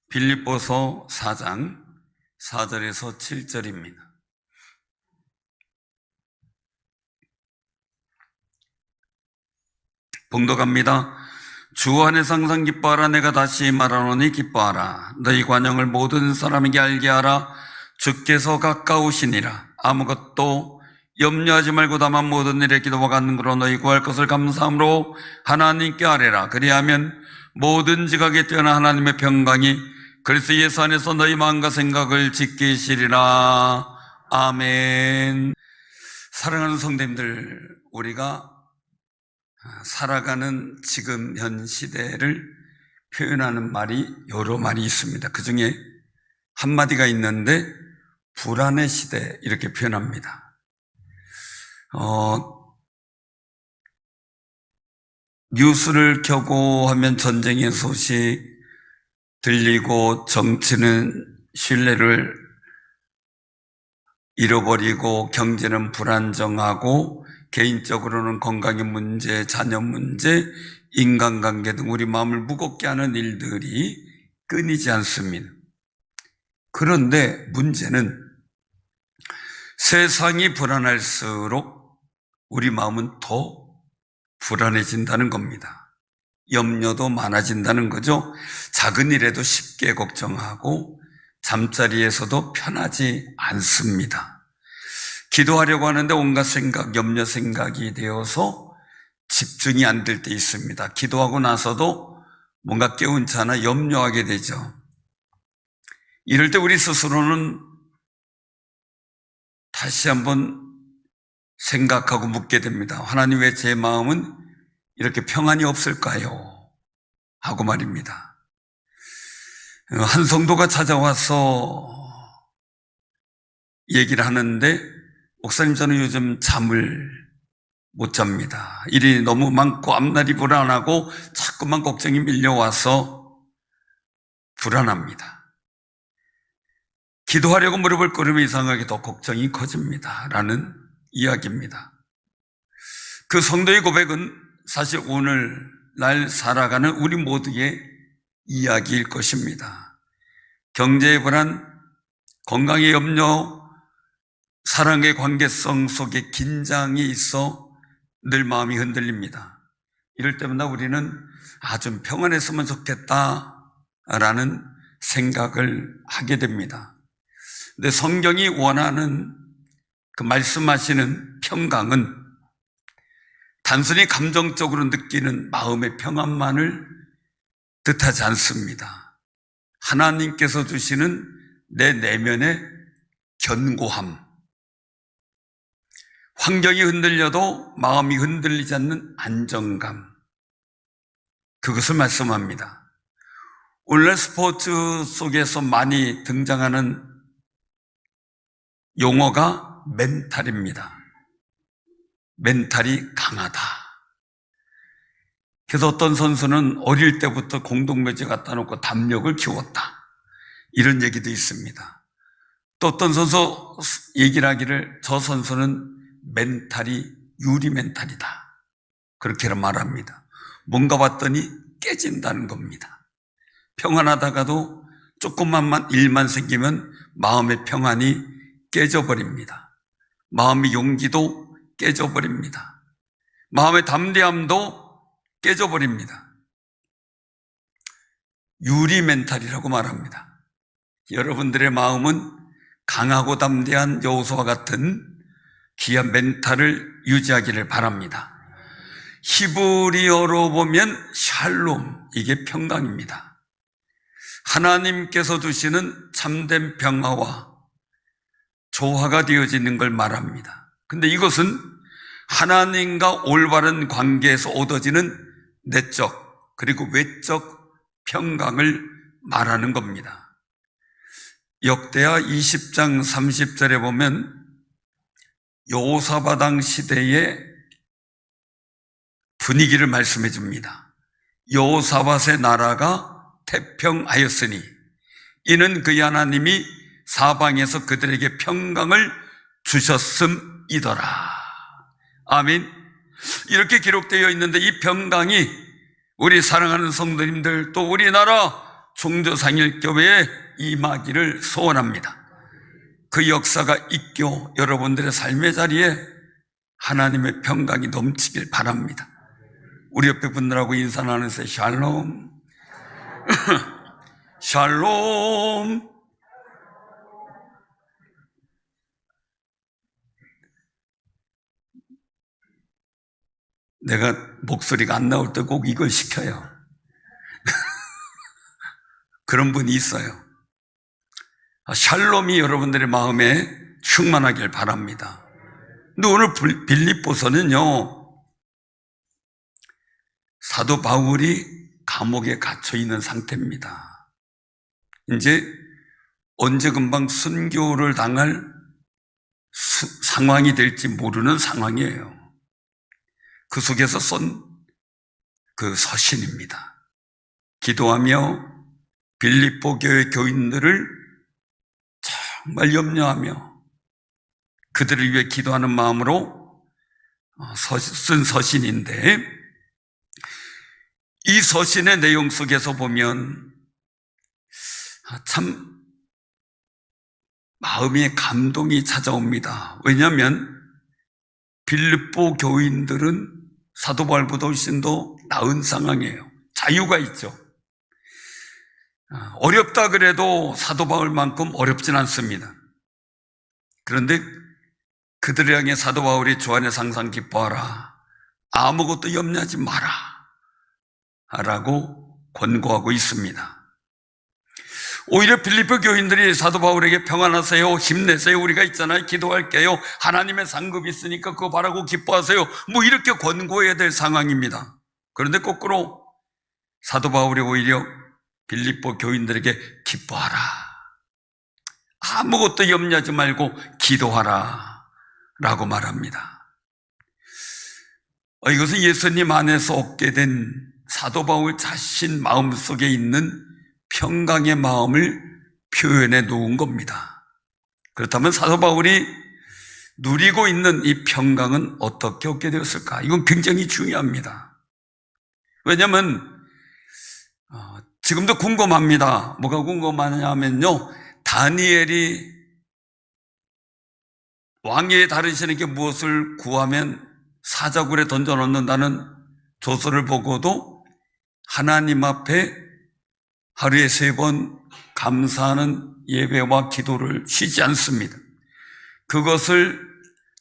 빌립보서 4장 4절에서 7절입니다. 봉독합니다. 주 안에서 항상 기뻐하라. 내가 다시 말하노니 기뻐하라. 너희 관용을 모든 사람에게 알게 하라. 주께서 가까우시니라. 아무것도 염려하지 말고 다만 모든 일에 기도와 간구로 너희 구할 것을 감사함으로 하나님께 아뢰라. 그리하면 모든 지각에 뛰어난 하나님의 평강이 그리스도 예수 안에서 너희 마음과 생각을 지키시리라. 아멘. 사랑하는 성도님들, 우리가 살아가는 지금 현 시대를 표현하는 말이 여러 말이 있습니다. 그 중에 한마디가 있는데 불안의 시대 이렇게 표현합니다. 뉴스를 켜고 하면 전쟁의 소식 들리고 정치는 신뢰를 잃어버리고 경제는 불안정하고 개인적으로는 건강의 문제, 자녀 문제, 인간관계 등 우리 마음을 무겁게 하는 일들이 끊이지 않습니다. 그런데 문제는 세상이 불안할수록 우리 마음은 더 불안해진다는 겁니다. 염려도 많아진다는 거죠. 작은 일에도 쉽게 걱정하고 잠자리에서도 편하지 않습니다. 기도하려고 하는데 온갖 생각, 염려 생각이 되어서 집중이 안 될 때 있습니다. 기도하고 나서도 뭔가 깨운치 않아 염려하게 되죠. 이럴 때 우리 스스로는 다시 한번 생각하고 묻게 됩니다. 하나님, 왜 제 마음은 이렇게 평안이 없을까요? 하고 말입니다. 한 성도가 찾아와서 얘기를 하는데, 목사님, 저는 요즘 잠을 못 잡니다. 일이 너무 많고 앞날이 불안하고 자꾸만 걱정이 밀려와서 불안합니다. 기도하려고 무릎을 꿇으면 이상하게 더 걱정이 커집니다. 라는 이야기입니다. 그 성도의 고백은 사실 오늘날 살아가는 우리 모두의 이야기일 것입니다. 경제의 불안, 건강의 염려, 사랑의 관계성 속에 긴장이 있어 늘 마음이 흔들립니다. 이럴 때마다 우리는 좀 평안했으면 좋겠다라는 생각을 하게 됩니다. 근데 성경이 원하는 그 말씀하시는 평강은 단순히 감정적으로 느끼는 마음의 평안만을 뜻하지 않습니다. 하나님께서 주시는 내 내면의 견고함, 환경이 흔들려도 마음이 흔들리지 않는 안정감, 그것을 말씀합니다. 오늘날 스포츠 속에서 많이 등장하는 용어가 멘탈입니다. 멘탈이 강하다. 그래서 어떤 선수는 어릴 때부터 공동묘지 갖다 놓고 담력을 키웠다, 이런 얘기도 있습니다. 또 어떤 선수 얘기를 하기를 저 선수는 멘탈이 유리 멘탈이다, 그렇게 말합니다. 뭔가 봤더니 깨진다는 겁니다. 평안하다가도 조금만 일만 생기면 마음의 평안이 깨져버립니다. 마음의 용기도 깨져버립니다. 마음의 담대함도 깨져버립니다. 유리 멘탈이라고 말합니다. 여러분들의 마음은 강하고 담대한 여호수아와 같은 귀한 멘탈을 유지하기를 바랍니다. 히브리어로 보면 샬롬, 이게 평강입니다. 하나님께서 주시는 참된 평화와 조화가 되어지는 걸 말합니다. 근데 이것은 하나님과 올바른 관계에서 얻어지는 내적 그리고 외적 평강을 말하는 겁니다. 역대하 20장 30절에 보면 여호사밧 시대의 분위기를 말씀해 줍니다. 여호사밧의 나라가 태평하였으니 이는 그의 하나님이 사방에서 그들에게 평강을 주셨음이더라. 아멘. 이렇게 기록되어 있는데 이 평강이 우리 사랑하는 성도님들, 또 우리나라 중조상일교회에 임하기를 소원합니다. 그 역사가 있고 여러분들의 삶의 자리에 하나님의 평강이 넘치길 바랍니다. 우리 옆에 분들하고 인사 나누세요. 샬롬. 샬롬. 내가 목소리가 안 나올 때 꼭 이걸 시켜요. 그런 분이 있어요. 샬롬이 여러분들의 마음에 충만하길 바랍니다. 근데 오늘 빌립보서는요, 사도 바울이 감옥에 갇혀 있는 상태입니다. 이제 언제 금방 순교를 당할 상황이 될지 모르는 상황이에요. 그 속에서 쓴 그 서신입니다. 기도하며 빌립보 교회 교인들을 정말 염려하며 그들을 위해 기도하는 마음으로 쓴 서신인데, 이 서신의 내용 속에서 보면 참 마음에 감동이 찾아옵니다. 왜냐하면 빌립보 교인들은 사도 바울보다 훨씬 더 나은 상황이에요. 자유가 있죠. 어렵다 그래도 사도 바울만큼 어렵진 않습니다. 그런데 그들을 향해 사도 바울이 주 안에서 항상 기뻐하라, 아무것도 염려하지 마라 라고 권고하고 있습니다. 오히려 빌립보 교인들이 사도 바울에게 평안하세요, 힘내세요, 우리가 있잖아요, 기도할게요, 하나님의 상급이 있으니까 그거 바라고 기뻐하세요, 뭐 이렇게 권고해야 될 상황입니다. 그런데 거꾸로 사도 바울이 오히려 빌립보 교인들에게 기뻐하라, 아무것도 염려하지 말고 기도하라 라고 말합니다. 이것은 예수님 안에서 얻게 된 사도 바울 자신 마음속에 있는 평강의 마음을 표현해 놓은 겁니다. 그렇다면 사도 바울이 누리고 있는 이 평강은 어떻게 얻게 되었을까? 이건 굉장히 중요합니다. 왜냐하면 지금도 궁금합니다. 뭐가 궁금하냐면요, 다니엘이 왕위에 다르시는게 무엇을 구하면 사자굴에 던져놓는다는 조서를 보고도 하나님 앞에 하루에 3번 감사하는 예배와 기도를 쉬지 않습니다. 그것을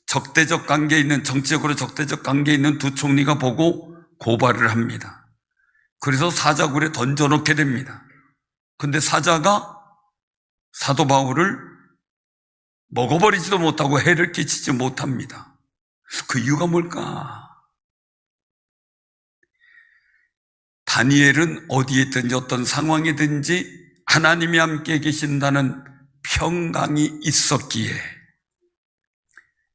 적대적 관계에 있는, 정치적으로 적대적 관계에 있는 두 총리가 보고 고발을 합니다. 그래서 사자굴에 던져놓게 됩니다. 근데 사자가 사도 바울을 먹어버리지도 못하고 해를 끼치지 못합니다. 그 이유가 뭘까? 다니엘은 어디에 있든지 어떤 상황이든지 하나님이 함께 계신다는 평강이 있었기에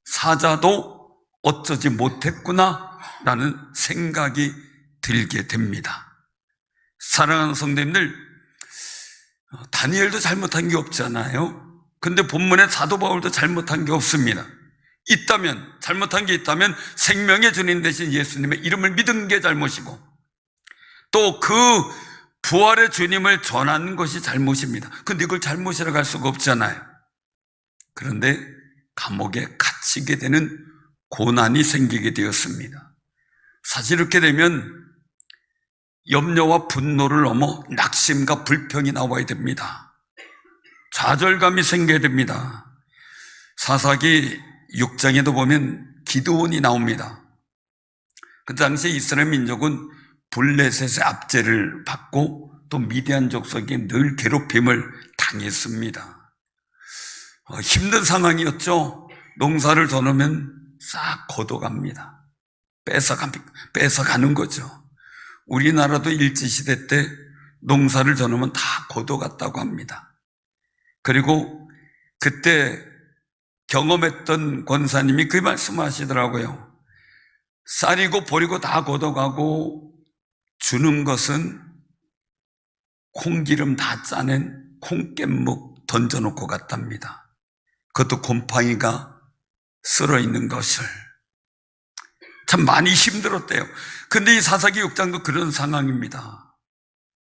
사자도 어쩌지 못했구나 라는 생각이 들게 됩니다. 사랑하는 성도님들, 다니엘도 잘못한 게 없잖아요. 근데 본문에 사도 바울도 잘못한 게 없습니다. 잘못한 게 있다면 생명의 주님 되신 예수님의 이름을 믿은 게 잘못이고, 또 그 부활의 주님을 전하는 것이 잘못입니다. 근데 이걸 잘못이라고 할 수가 없잖아요. 그런데 감옥에 갇히게 되는 고난이 생기게 되었습니다. 사실 이렇게 되면 염려와 분노를 넘어 낙심과 불평이 나와야 됩니다. 좌절감이 생겨야 됩니다. 사사기 6장에도 보면 기드온이 나옵니다. 그 당시에 이스라엘 민족은 블레셋의 압제를 받고 또 미디안 족속에 늘 괴롭힘을 당했습니다. 힘든 상황이었죠. 농사를 져놓으면 싹 걷어갑니다. 뺏어가는 거죠. 우리나라도 일제시대 때 농사를 져놓으면 다 걷어갔다고 합니다. 그리고 그때 경험했던 권사님이 그 말씀하시더라고요. 쌀이고 보리고 다 걷어가고 주는 것은 콩기름 다 짜낸 콩깻묵 던져놓고 갔답니다. 그것도 곰팡이가 쓸어 있는 것을. 참 많이 힘들었대요. 근데 이 사사기 6장도 그런 상황입니다.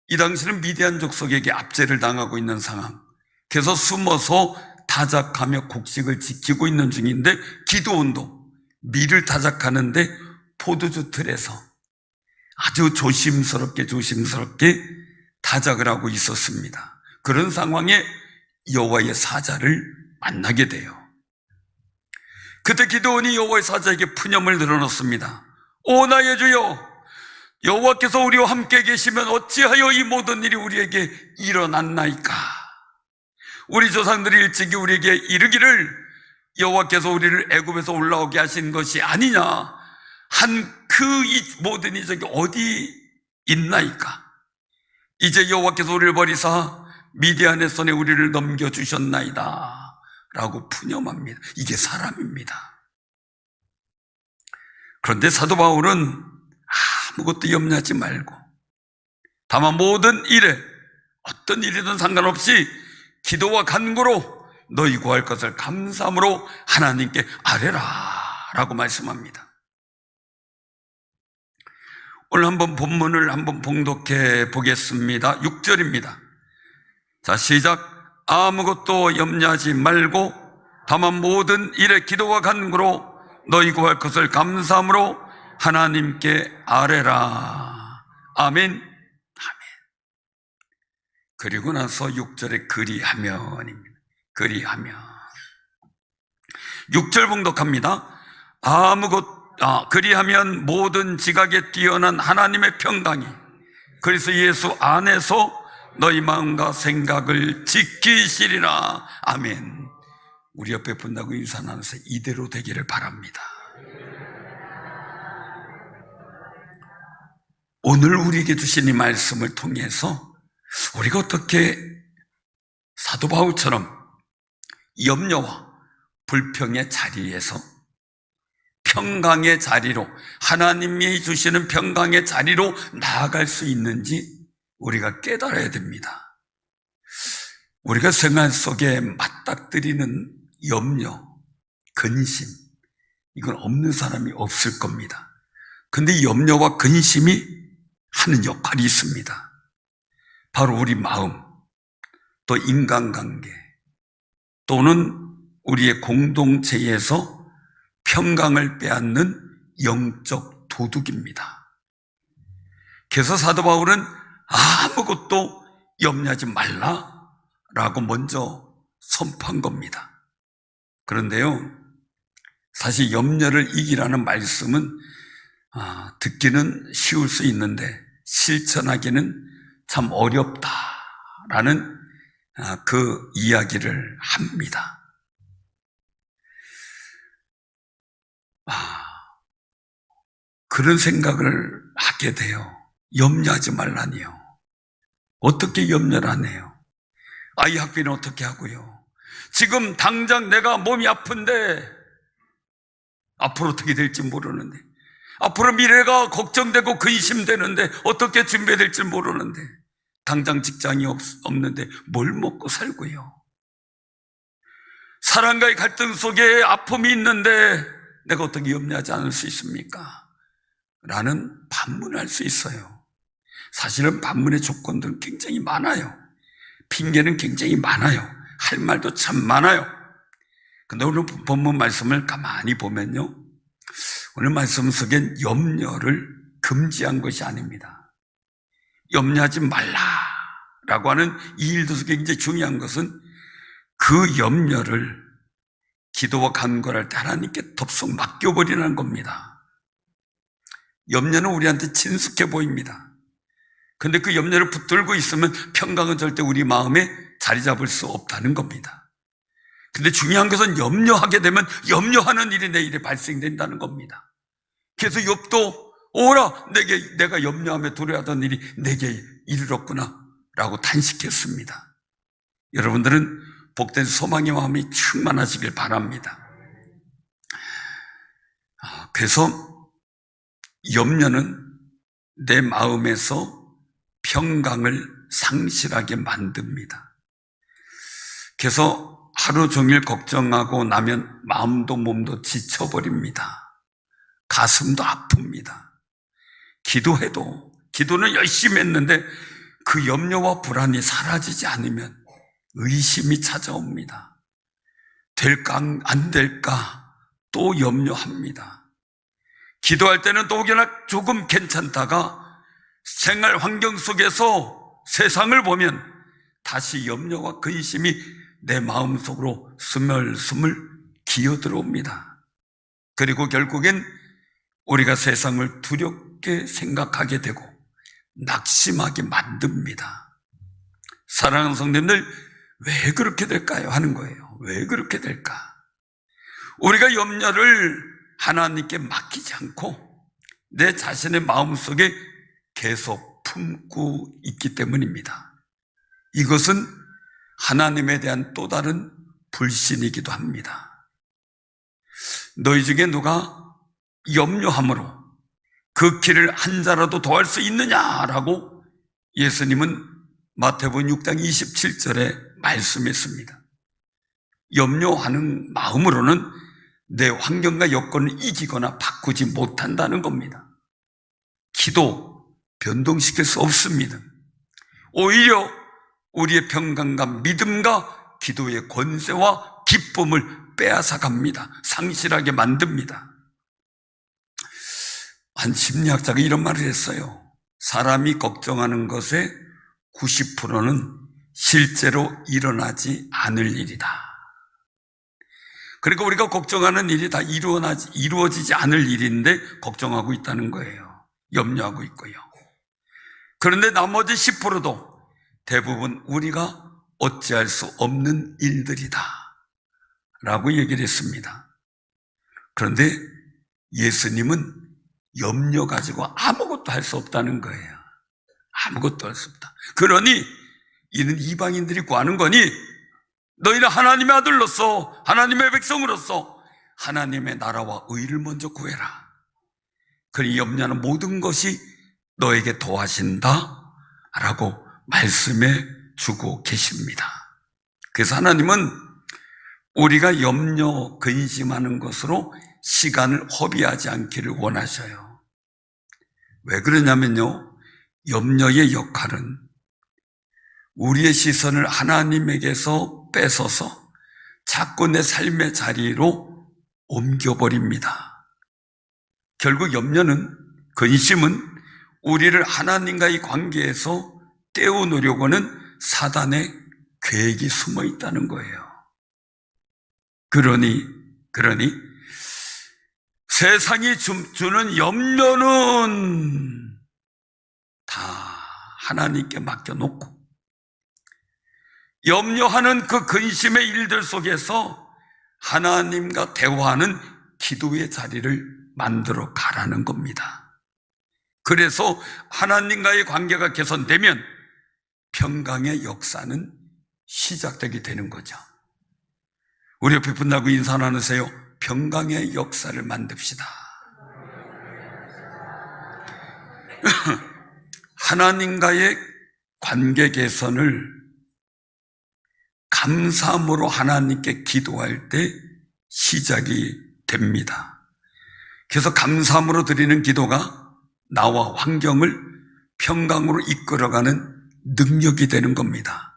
이 당시는 미디안 족속에게 압제를 당하고 있는 상황. 그래서 숨어서 타작하며 곡식을 지키고 있는 중인데 기드온도 밀을 타작하는데 포도주 틀에서 아주 조심스럽게 타작을 하고 있었습니다. 그런 상황에 여호와의 사자를 만나게 돼요. 그때 기드온이 여호와의 사자에게 푸념을 늘어놓습니다. 오 나의 주여, 여호와께서 우리와 함께 계시면 어찌하여 이 모든 일이 우리에게 일어났나이까? 우리 조상들이 일찍이 우리에게 이르기를 여호와께서 우리를 애굽에서 올라오게 하신 것이 아니냐 한 그 모든 이적이 어디 있나이까? 이제 여호와께서 우리를 버리사 미디안의 손에 우리를 넘겨주셨나이다 라고 푸념합니다. 이게 사람입니다. 그런데 사도 바울은 아무것도 염려하지 말고 다만 모든 일에 어떤 일이든 상관없이 기도와 간구로 너희 구할 것을 감사함으로 하나님께 아뢰라 라고 말씀합니다. 오늘 한번 본문을 한번 봉독해 보겠습니다. 6절입니다. 자, 시작. 아무것도 염려하지 말고 다만 모든 일에 기도와 간구로 너희 구할 것을 감사함으로 하나님께 아뢰라. 아멘. 아멘. 그리고 나서 6절에 그리하면입니다. 그리하면. 6절 봉독합니다. 그리하면 모든 지각에 뛰어난 하나님의 평강이 그리스도 예수 안에서 너희 마음과 생각을 지키시리라. 아멘. 우리 옆에 분다고 인사 나눠서 이대로 되기를 바랍니다. 오늘 우리에게 주신 이 말씀을 통해서 우리가 어떻게 사도 바울처럼 염려와 불평의 자리에서 평강의 자리로, 하나님이 주시는 평강의 자리로 나아갈 수 있는지 우리가 깨달아야 됩니다. 우리가 생활 속에 맞닥뜨리는 염려, 근심, 이건 없는 사람이 없을 겁니다. 근데 염려와 근심이 하는 역할이 있습니다. 바로 우리 마음, 또 인간관계, 또는 우리의 공동체에서 평강을 빼앗는 영적 도둑입니다. 그래서 사도 바울은 아무것도 염려하지 말라라고 먼저 선포한 겁니다. 그런데요, 사실 염려를 이기라는 말씀은 듣기는 쉬울 수 있는데 실천하기는 참 어렵다라는 그 이야기를 합니다. 그런 생각을 하게 돼요. 염려하지 말라니요. 어떻게 염려를 하네요? 아이 학비는 어떻게 하고요? 지금 당장 내가 몸이 아픈데 앞으로 어떻게 될지 모르는데, 앞으로 미래가 걱정되고 근심되는데 어떻게 준비될지 모르는데, 당장 직장이 없는데 뭘 먹고 살고요? 사랑과의 갈등 속에 아픔이 있는데 내가 어떻게 염려하지 않을 수 있습니까? 라는 반문할 수 있어요. 사실은 반문의 조건들은 굉장히 많아요. 핑계는 굉장히 많아요. 할 말도 참 많아요. 근데 오늘 본문 말씀을 가만히 보면요, 오늘 말씀 속엔 염려를 금지한 것이 아닙니다. 염려하지 말라라고 하는 이 일도 속에 굉장히 중요한 것은 그 염려를 기도와 간구를 할 때 하나님께 덥석 맡겨버리는 겁니다. 염려는 우리한테 친숙해 보입니다. 근데 그 염려를 붙들고 있으면 평강은 절대 우리 마음에 자리 잡을 수 없다는 겁니다. 근데 중요한 것은 염려하게 되면 염려하는 일이 내 일에 발생된다는 겁니다. 그래서 욥도 오라 내가 염려하며 두려워하던 일이 내게 이르렀구나 라고 탄식했습니다. 여러분들은 복된 소망의 마음이 충만하시길 바랍니다. 그래서 염려는 내 마음에서 평강을 상실하게 만듭니다. 그래서 하루 종일 걱정하고 나면 마음도 몸도 지쳐버립니다. 가슴도 아픕니다. 기도는 열심히 했는데 그 염려와 불안이 사라지지 않으면 의심이 찾아옵니다. 될까 안 될까 또 염려합니다. 기도할 때는 또 혹여나 조금 괜찮다가 생활 환경 속에서 세상을 보면 다시 염려와 근심이 내 마음속으로 스멀스멀 기어들어옵니다. 그리고 결국엔 우리가 세상을 두렵게 생각하게 되고 낙심하게 만듭니다. 사랑하는 성도님들, 왜 그렇게 될까요? 하는 거예요. 왜 그렇게 될까? 우리가 염려를 하나님께 맡기지 않고 내 자신의 마음속에 계속 품고 있기 때문입니다. 이것은 하나님에 대한 또 다른 불신이기도 합니다. 너희 중에 누가 염려함으로 그 길을 한 자라도 더할 수 있느냐라고 예수님은 마태복음 6장 27절에 말씀했습니다. 염려하는 마음으로는 내 환경과 여건을 이기거나 바꾸지 못한다는 겁니다. 기도 변동시킬 수 없습니다. 오히려 우리의 평강과 믿음과 기도의 권세와 기쁨을 빼앗아 갑니다. 상실하게 만듭니다. 한 심리학자가 이런 말을 했어요. 사람이 걱정하는 것의 90%는 실제로 일어나지 않을 일이다. 그러니까 우리가 걱정하는 일이 다 이루어지지 않을 일인데 걱정하고 있다는 거예요. 염려하고 있고요. 그런데 나머지 10%도 대부분 우리가 어찌할 수 없는 일들이다 라고 얘기를 했습니다. 그런데 예수님은 염려 가지고 아무것도 할 수 없다는 거예요. 아무것도 할 수 없다. 그러니 이는 이방인들이 구하는 거니 너희는 하나님의 아들로서 하나님의 백성으로서 하나님의 나라와 의를 먼저 구해라. 그러니 염려하는 모든 것이 너에게 더하신다 라고 말씀해 주고 계십니다. 그래서 하나님은 우리가 염려, 근심하는 것으로 시간을 허비하지 않기를 원하셔요. 왜 그러냐면요, 염려의 역할은 우리의 시선을 하나님에게서 뺏어서 자꾸 내 삶의 자리로 옮겨버립니다. 결국 염려는, 근심은 우리를 하나님과의 관계에서 떼어놓으려고 하는 사단의 계획이 숨어 있다는 거예요. 그러니 세상이 주는 염려는 다 하나님께 맡겨놓고 염려하는 그 근심의 일들 속에서 하나님과 대화하는 기도의 자리를 만들어 가라는 겁니다. 그래서 하나님과의 관계가 개선되면 평강의 역사는 시작되게 되는 거죠. 우리 옆에 분하고 인사 나누세요. 평강의 역사를 만듭시다. 하나님과의 관계 개선을 감사함으로 하나님께 기도할 때 시작이 됩니다. 그래서 감사함으로 드리는 기도가 나와 환경을 평강으로 이끌어가는 능력이 되는 겁니다.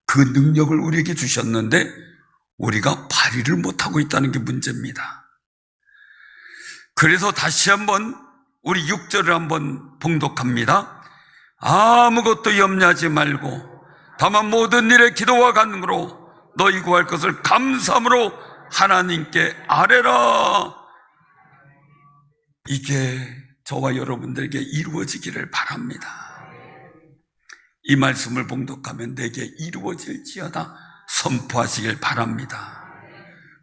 그 능력을 우리에게 주셨는데 우리가 발휘를 못하고 있다는 게 문제입니다. 그래서 다시 한번 우리 6절을 한번 봉독합니다. 아무것도 염려하지 말고 다만 모든 일에 기도와 간구로 너희 구할 것을 감사함으로 하나님께 아뢰라. 이게 저와 여러분들에게 이루어지기를 바랍니다. 이 말씀을 봉독하면 내게 이루어질지어다 선포하시길 바랍니다.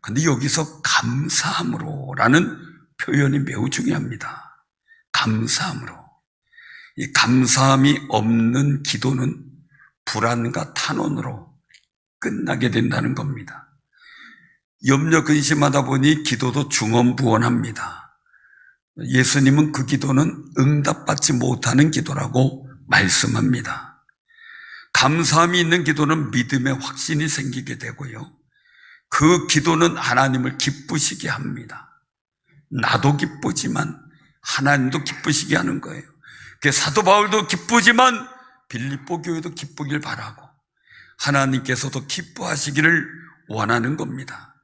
그런데 여기서 감사함으로 라는 표현이 매우 중요합니다. 감사함으로. 이 감사함이 없는 기도는 불안과 탄원으로 끝나게 된다는 겁니다. 염려 근심하다 보니 기도도 중언부언합니다. 예수님은 그 기도는 응답받지 못하는 기도라고 말씀합니다. 감사함이 있는 기도는 믿음의 확신이 생기게 되고요. 그 기도는 하나님을 기쁘시게 합니다. 나도 기쁘지만 하나님도 기쁘시게 하는 거예요. 사도 바울도 기쁘지만 빌립보 교회도 기쁘길 바라고 하나님께서도 기뻐하시기를 원하는 겁니다.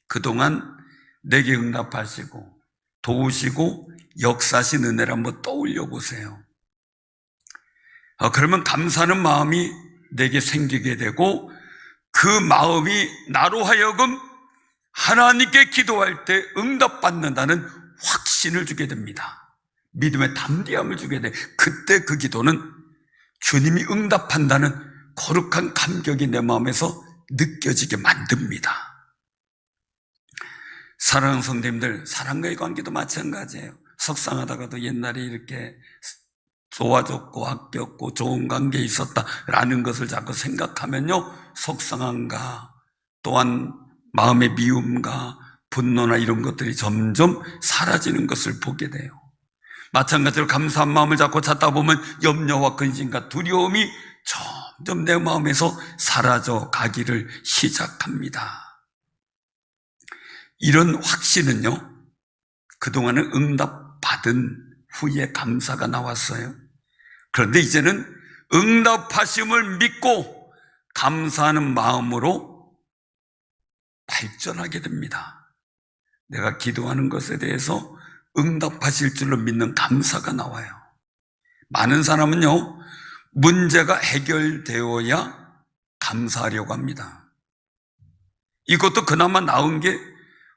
그동안 내게 응답하시고 도우시고 역사하신 은혜를 한번 떠올려 보세요. 그러면 감사하는 마음이 내게 생기게 되고 그 마음이 나로 하여금 하나님께 기도할 때 응답받는다는 확신을 주게 됩니다. 믿음의 담대함을 주게 돼. 그때 그 기도는 주님이 응답한다는 거룩한 감격이 내 마음에서 느껴지게 만듭니다. 사랑하는 성도님들, 사랑과의 관계도 마찬가지예요. 속상하다가도 옛날에 이렇게 좋아졌고 아꼈고 좋은 관계에 있었다라는 것을 자꾸 생각하면요, 속상함과 또한 마음의 미움과 분노나 이런 것들이 점점 사라지는 것을 보게 돼요. 마찬가지로 감사한 마음을 자꾸 찾다 보면 염려와 근심과 두려움이 점점 내 마음에서 사라져 가기를 시작합니다. 이런 확신은요, 그동안은 응답받은 후에 감사가 나왔어요. 그런데 이제는 응답하심을 믿고 감사하는 마음으로 발전하게 됩니다. 내가 기도하는 것에 대해서 응답하실 줄로 믿는 감사가 나와요. 많은 사람은요, 문제가 해결되어야 감사하려고 합니다. 이것도 그나마 나은 게,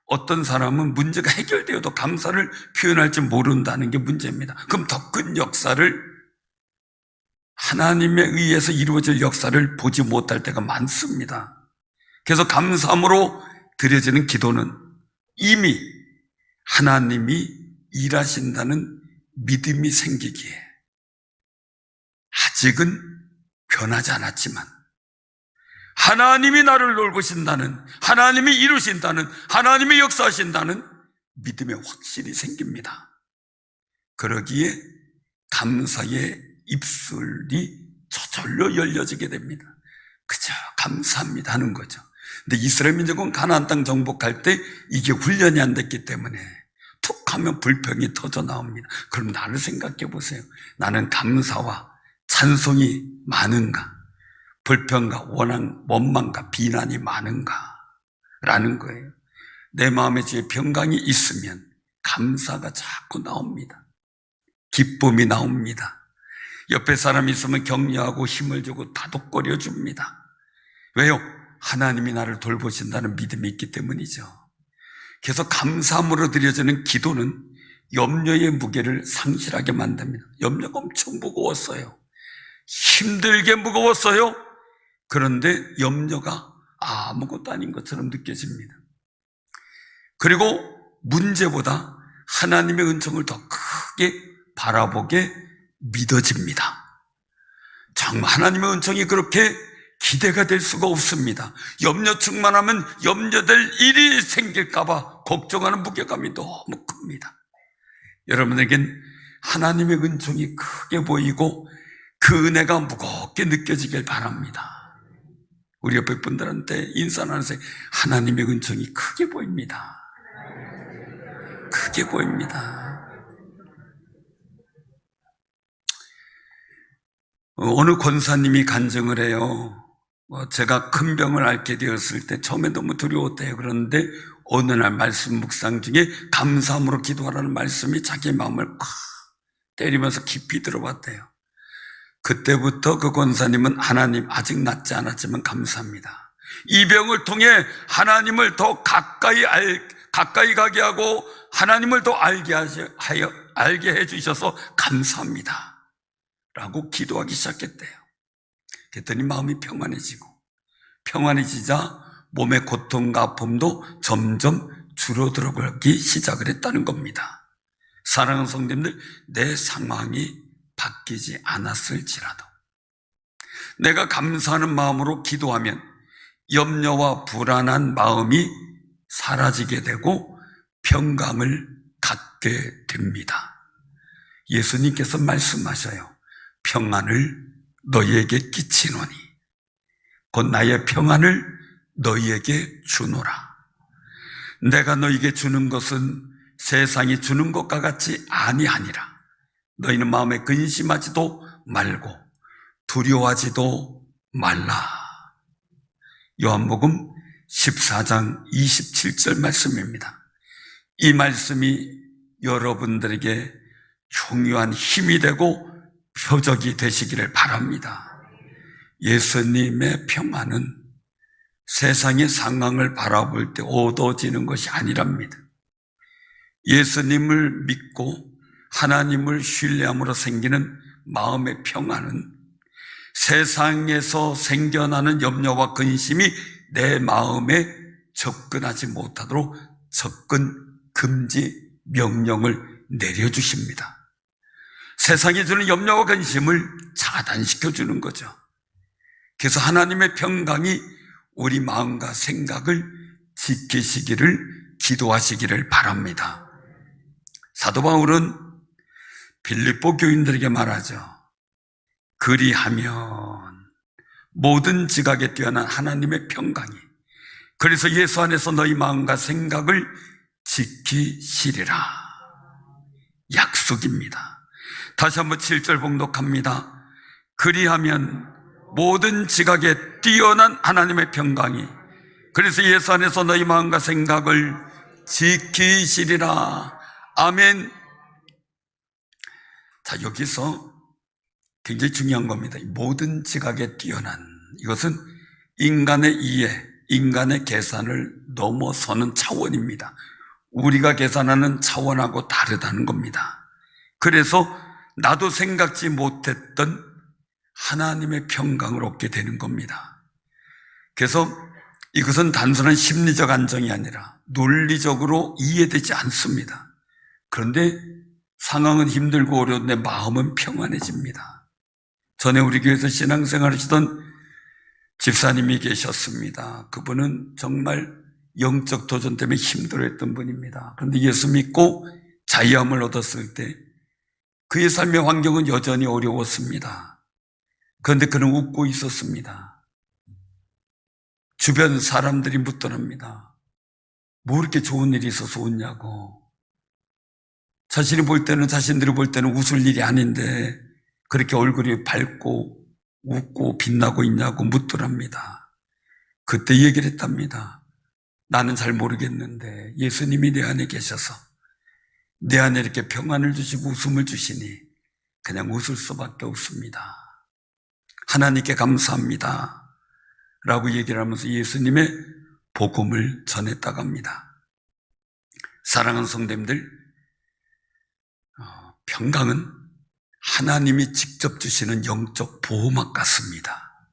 어떤 사람은 문제가 해결되어도 감사를 표현할 줄 모른다는 게 문제입니다. 그럼 더 큰 역사를, 하나님에 의해서 이루어질 역사를 보지 못할 때가 많습니다. 그래서 감사함으로 드려지는 기도는 이미 하나님이 일하신다는 믿음이 생기기에 아직은 변하지 않았지만 하나님이 나를 돌보신다는, 하나님이 이루신다는, 하나님이 역사하신다는 믿음의 확신이 생깁니다. 그러기에 감사의 입술이 저절로 열려지게 됩니다. 그저 감사합니다 하는 거죠. 근데 이스라엘 민족은 가나안 땅 정복할 때 이게 훈련이 안 됐기 때문에 툭 하면 불평이 터져 나옵니다. 그럼 나를 생각해 보세요. 나는 감사와 찬송이 많은가? 불평과 원망과 비난이 많은가? 라는 거예요. 내 마음에 제 평강이 있으면 감사가 자꾸 나옵니다. 기쁨이 나옵니다. 옆에 사람이 있으면 격려하고 힘을 주고 다독거려 줍니다. 왜요? 하나님이 나를 돌보신다는 믿음이 있기 때문이죠. 그래서 감사함으로 드려지는 기도는 염려의 무게를 상실하게 만듭니다. 염려가 엄청 무거웠어요. 힘들게 무거웠어요. 그런데 염려가 아무것도 아닌 것처럼 느껴집니다. 그리고 문제보다 하나님의 은총을 더 크게 바라보게 믿어집니다. 정말 하나님의 은총이 그렇게 기대가 될 수가 없습니다. 염려 충만하면 염려될 일이 생길까봐 걱정하는 무게감이 너무 큽니다. 여러분에겐 하나님의 은총이 크게 보이고 그 은혜가 무겁게 느껴지길 바랍니다. 우리 옆에 분들한테 인사하면서 하나님의 은총이 크게 보입니다. 크게 보입니다. 어느 권사님이 간증을 해요. 제가 큰 병을 앓게 되었을 때 처음에 너무 두려웠대요. 그런데 어느 날 말씀 묵상 중에 감사함으로 기도하라는 말씀이 자기 마음을 콱 때리면서 깊이 들어왔대요. 그때부터 그 권사님은 하나님, 아직 낫지 않았지만 감사합니다. 이 병을 통해 하나님을 더 가까이 가게 하고 하나님을 더 알게 해주셔서 감사합니다 라고 기도하기 시작했대요. 그랬더니 마음이 평안해지자 몸의 고통과 아픔도 점점 줄어들어가기 시작을 했다는 겁니다. 사랑하는 성도님들, 내 상황이 바뀌지 않았을지라도 내가 감사하는 마음으로 기도하면 염려와 불안한 마음이 사라지게 되고 평강을 갖게 됩니다. 예수님께서 말씀하셔요. 평안을 너희에게 끼치노니 곧 나의 평안을 너희에게 주노라. 내가 너희에게 주는 것은 세상이 주는 것과 같이 아니하니라. 너희는 마음에 근심하지도 말고 두려워하지도 말라. 요한복음 14장 27절 말씀입니다. 이 말씀이 여러분들에게 중요한 힘이 되고 표적이 되시기를 바랍니다. 예수님의 평안은 세상의 상황을 바라볼 때 얻어지는 것이 아니랍니다. 예수님을 믿고 하나님을 신뢰함으로 생기는 마음의 평안은 세상에서 생겨나는 염려와 근심이 내 마음에 접근하지 못하도록 접근 금지 명령을 내려주십니다. 세상에 주는 염려와 근심을 차단시켜 주는 거죠. 그래서 하나님의 평강이 우리 마음과 생각을 지키시기를 기도하시기를 바랍니다. 사도 바울은 빌립보 교인들에게 말하죠. 그리하면 모든 지각에 뛰어난 하나님의 평강이, 그래서 예수 안에서 너희 마음과 생각을 지키시리라. 약속입니다. 다시 한번 7절 봉독합니다. 그리하면 모든 지각에 뛰어난 하나님의 평강이, 그래서 예수 안에서 너희 마음과 생각을 지키시리라. 아멘. 자, 여기서 굉장히 중요한 겁니다. 모든 지각에 뛰어난, 이것은 인간의 이해, 인간의 계산을 넘어서는 차원입니다. 우리가 계산하는 차원하고 다르다는 겁니다. 그래서 나도 생각지 못했던 하나님의 평강을 얻게 되는 겁니다. 그래서 이것은 단순한 심리적 안정이 아니라 논리적으로 이해되지 않습니다. 그런데 상황은 힘들고 어려운데 마음은 평안해집니다. 전에 우리 교회에서 신앙생활 하시던 집사님이 계셨습니다. 그분은 정말 영적 도전 때문에 힘들어했던 분입니다. 그런데 예수 믿고 자유함을 얻었을 때 그의 삶의 환경은 여전히 어려웠습니다. 그런데 그는 웃고 있었습니다. 주변 사람들이 묻더랍니다. 뭐 이렇게 좋은 일이 있어서 웃냐고. 자신들이 볼 때는 웃을 일이 아닌데 그렇게 얼굴이 밝고 웃고 빛나고 있냐고 묻더랍니다. 그때 얘기를 했답니다. 나는 잘 모르겠는데 예수님이 내 안에 계셔서 내 안에 이렇게 평안을 주시고 웃음을 주시니 그냥 웃을 수밖에 없습니다. 하나님께 감사합니다 라고 얘기를 하면서 예수님의 복음을 전했다고 합니다. 사랑하는 성도님들, 평강은 하나님이 직접 주시는 영적 보호막 같습니다.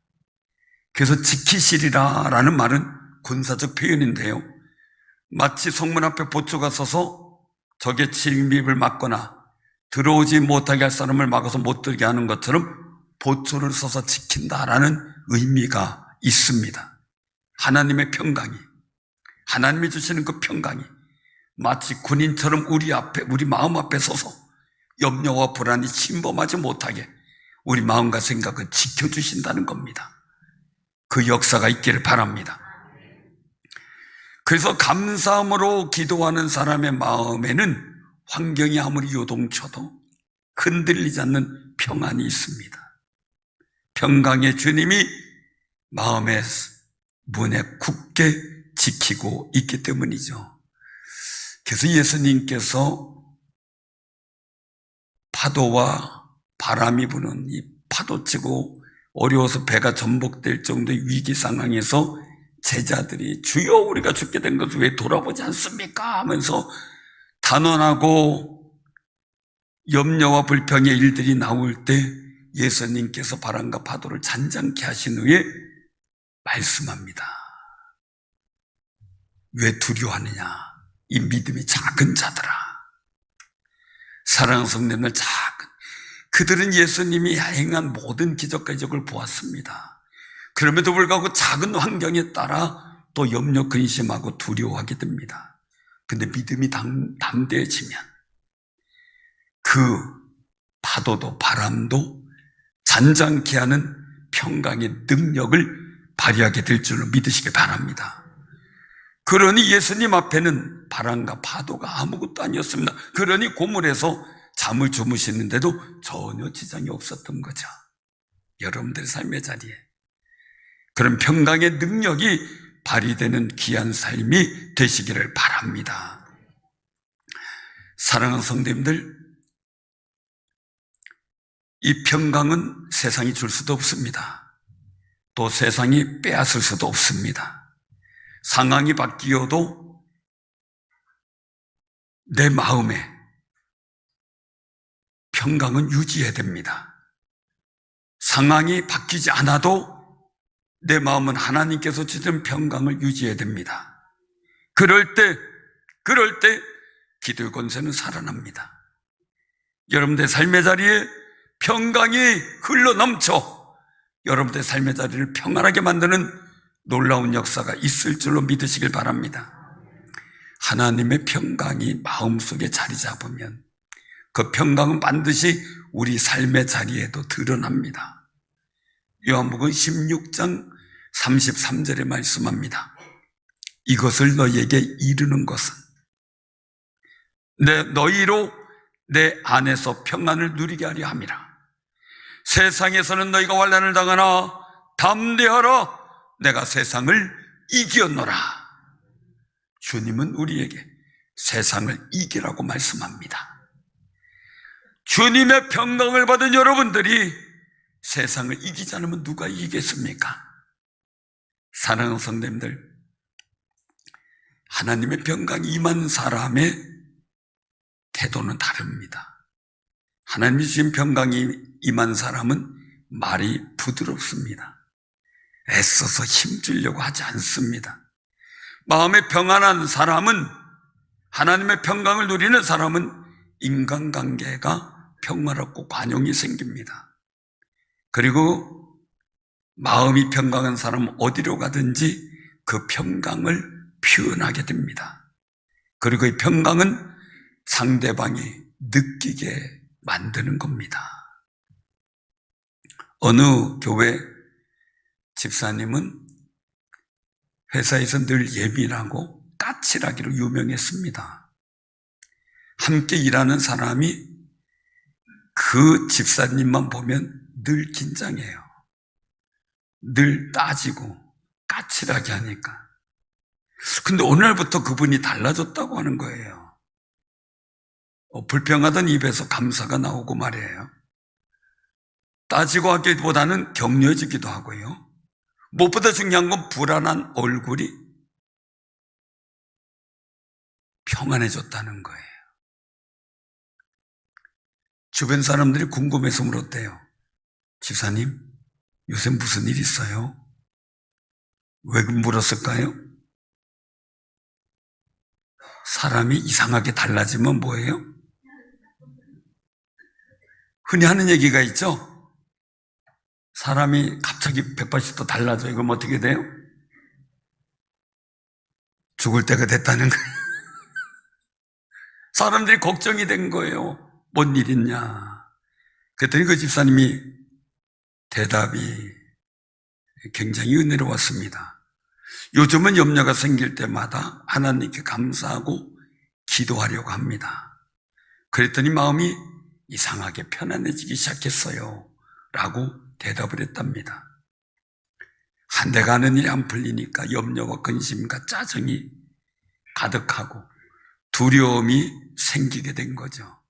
그래서 지키시리라 라는 말은 군사적 표현인데요, 마치 성문 앞에 보초가 서서 적의 침입을 막거나 들어오지 못하게 할 사람을 막아서 못 들게 하는 것처럼 보초를 서서 지킨다라는 의미가 있습니다. 하나님의 평강이, 하나님이 주시는 그 평강이 마치 군인처럼 우리 마음 앞에 서서 염려와 불안이 침범하지 못하게 우리 마음과 생각을 지켜주신다는 겁니다. 그 역사가 있기를 바랍니다. 그래서 감사함으로 기도하는 사람의 마음에는 환경이 아무리 요동쳐도 흔들리지 않는 평안이 있습니다. 평강의 주님이 마음의 문에 굳게 지키고 있기 때문이죠. 그래서 예수님께서 파도와 바람이 부는 이 파도치고 어려워서 배가 전복될 정도의 위기 상황에서 제자들이 주여 우리가 죽게 된 것을 왜 돌아보지 않습니까? 하면서 단언하고 염려와 불평의 일들이 나올 때 예수님께서 바람과 파도를 잔잔케 하신 후에 말씀합니다. 왜 두려워하느냐? 이 믿음이 작은 자들아. 사랑하는 성도님들, 그들은 예수님이 행한 모든 기적과 이적을 보았습니다. 그럼에도 불구하고 작은 환경에 따라 또 염려, 근심하고 두려워하게 됩니다. 근데 믿음이 담대해지면 그 파도도 바람도 잔잔케 하는 평강의 능력을 발휘하게 될 줄로 믿으시길 바랍니다. 그러니 예수님 앞에는 바람과 파도가 아무것도 아니었습니다. 그러니 고물에서 잠을 주무시는데도 전혀 지장이 없었던 거죠. 여러분들의 삶의 자리에 그런 평강의 능력이 발휘되는 귀한 삶이 되시기를 바랍니다. 사랑하는 성도님들, 이 평강은 세상이 줄 수도 없습니다. 또 세상이 빼앗을 수도 없습니다. 상황이 바뀌어도 내 마음에 평강은 유지해야 됩니다. 상황이 바뀌지 않아도 내 마음은 하나님께서 주신 평강을 유지해야 됩니다. 그럴 때 기도의 권세는 살아납니다. 여러분들의 삶의 자리에 평강이 흘러넘쳐 여러분들의 삶의 자리를 평안하게 만드는 놀라운 역사가 있을 줄로 믿으시길 바랍니다. 하나님의 평강이 마음속에 자리 잡으면 그 평강은 반드시 우리 삶의 자리에도 드러납니다. 요한복음 16장 33절에 말씀합니다. 이것을 너희에게 이르는 것은 너희로 내 안에서 평안을 누리게 하려 함이라. 세상에서는 너희가 환난을 당하나 담대하라, 내가 세상을 이겼노라. 주님은 우리에게 세상을 이기라고 말씀합니다. 주님의 평강을 받은 여러분들이 세상을 이기지 않으면 누가 이기겠습니까? 사랑하는 성도님들, 하나님의 평강이 임한 사람의 태도는 다릅니다. 하나님이 주신 평강이 임한 사람은 말이 부드럽습니다. 애써서 힘주려고 하지 않습니다. 마음에 평안한 사람은, 하나님의 평강을 누리는 사람은 인간관계가 평화롭고 관용이 생깁니다. 그리고 마음이 평강한 사람은 어디로 가든지 그 평강을 표현하게 됩니다. 그리고 이 평강은 상대방이 느끼게 만드는 겁니다. 어느 교회 집사님은 회사에서 늘 예민하고 까칠하기로 유명했습니다. 함께 일하는 사람이 그 집사님만 보면 늘 긴장해요. 늘 따지고 까칠하게 하니까. 근데 오늘부터 그분이 달라졌다고 하는 거예요. 불평하던 입에서 감사가 나오고 말이에요. 따지고 하기보다는 격려해주기도 하고요. 무엇보다 중요한 건 불안한 얼굴이 평안해졌다는 거예요. 주변 사람들이 궁금해서 물었대요. 집사님, 요새 무슨 일 있어요? 왜 물었을까요? 사람이 이상하게 달라지면 뭐예요? 흔히 하는 얘기가 있죠? 사람이 갑자기 180도 달라져요. 그럼 어떻게 돼요? 죽을 때가 됐다는 거예요. 사람들이 걱정이 된 거예요. 뭔 일 있냐? 그랬더니 그 집사님이 대답이 굉장히 은혜로웠습니다. 요즘은 염려가 생길 때마다 하나님께 감사하고 기도하려고 합니다. 그랬더니 마음이 이상하게 편안해지기 시작했어요. 라고 대답을 했답니다. 한 대 가는 일이 안 풀리니까 염려와 근심과 짜증이 가득하고 두려움이 생기게 된 거죠.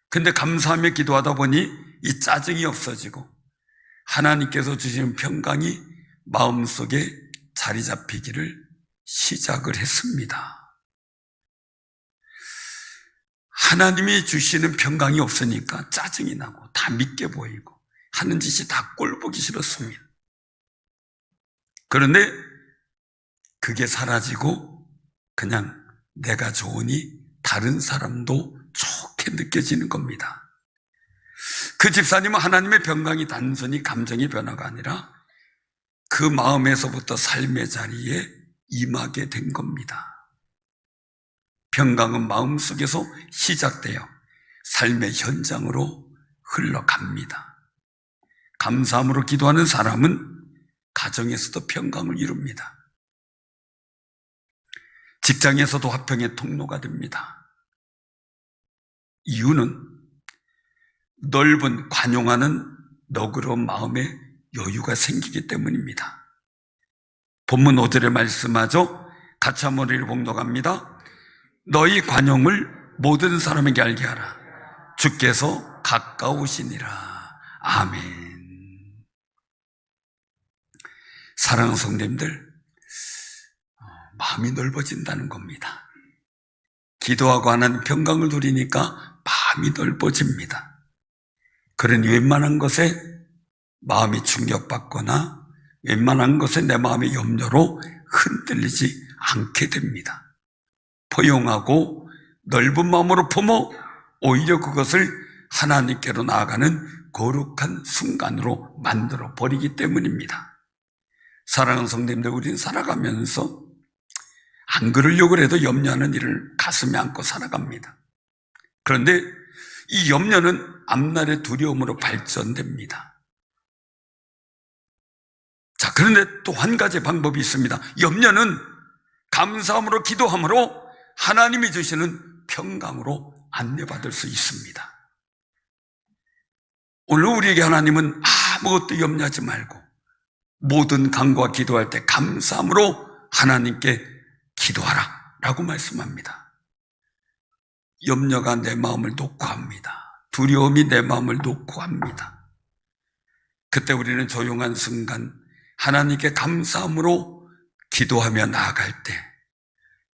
근데 감사하며 기도하다 보니 이 짜증이 없어지고 하나님께서 주시는 평강이 마음속에 자리 잡히기를 시작을 했습니다. 하나님이 주시는 평강이 없으니까 짜증이 나고 다 믿게 보이고 하는 짓이 다 꼴보기 싫었습니다. 그런데 그게 사라지고 그냥 내가 좋으니 다른 사람도 좋게 느껴지는 겁니다. 그 집사님은 하나님의 평강이 단순히 감정의 변화가 아니라 그 마음에서부터 삶의 자리에 임하게 된 겁니다. 평강은 마음속에서 시작되어 삶의 현장으로 흘러갑니다. 감사함으로 기도하는 사람은 가정에서도 평강을 이룹니다. 직장에서도 화평의 통로가 됩니다. 이유는 넓은 관용하는 너그러운 마음에 여유가 생기기 때문입니다. 본문 5절의 말씀하죠. 같이 한번 우리 봉독합니다. 너희 관용을 모든 사람에게 알게 하라. 주께서 가까우시니라. 아멘. 사랑하는 성도님들, 마음이 넓어진다는 겁니다. 기도하고 하는 평강을 누리니까 마음이 넓어집니다. 그러니 웬만한 것에 마음이 충격받거나 웬만한 것에 내 마음의 염려로 흔들리지 않게 됩니다. 포용하고 넓은 마음으로 품어 오히려 그것을 하나님께로 나아가는 거룩한 순간으로 만들어 버리기 때문입니다. 사랑하는 성도님들, 우리는 살아가면서 안 그러려고 해도 염려하는 일을 가슴에 안고 살아갑니다. 그런데 이 염려는 앞날의 두려움으로 발전됩니다. 자, 그런데 또 한 가지 방법이 있습니다. 염려는 감사함으로 기도함으로 하나님이 주시는 평강으로 안내받을 수 있습니다. 오늘 우리에게 하나님은 아무것도 염려하지 말고 모든 간구와 기도할 때 감사함으로 하나님께 기도하라 라고 말씀합니다. 염려가 내 마음을 놓고 합니다. 두려움이 내 마음을 놓고 합니다. 그때 우리는 조용한 순간 하나님께 감사함으로 기도하며 나아갈 때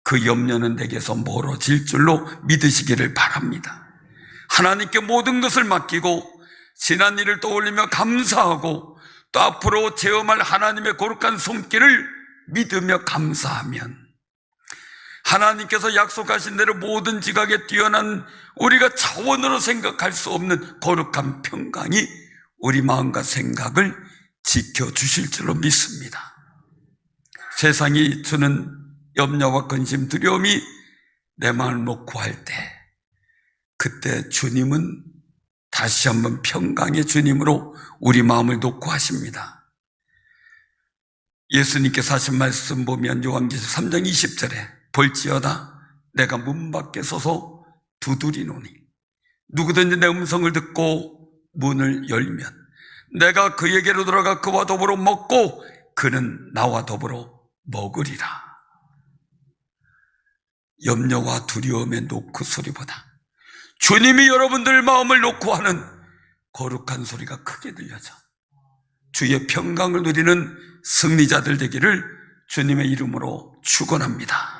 그 염려는 내게서 멀어질 줄로 믿으시기를 바랍니다. 하나님께 모든 것을 맡기고 지난 일을 떠올리며 감사하고 또 앞으로 체험할 하나님의 거룩한 손길을 믿으며 감사하면 하나님께서 약속하신 대로 모든 지각에 뛰어난 우리가 차원으로 생각할 수 없는 거룩한 평강이 우리 마음과 생각을 지켜주실 줄로 믿습니다. 세상이 주는 염려와 근심, 두려움이 내 마음을 놓고 할 때 그때 주님은 다시 한번 평강의 주님으로 우리 마음을 놓고 하십니다. 예수님께서 하신 말씀 보면 요한계시록 3장 20절에 볼지어다 내가 문 밖에 서서 두드리노니 누구든지 내 음성을 듣고 문을 열면 내가 그에게로 들어가 그와 더불어 먹고 그는 나와 더불어 먹으리라. 염려와 두려움의 노크 소리보다 주님이 여러분들 마음을 놓고 하는 거룩한 소리가 크게 들려져 주의 평강을 누리는 승리자들 되기를 주님의 이름으로 축원합니다.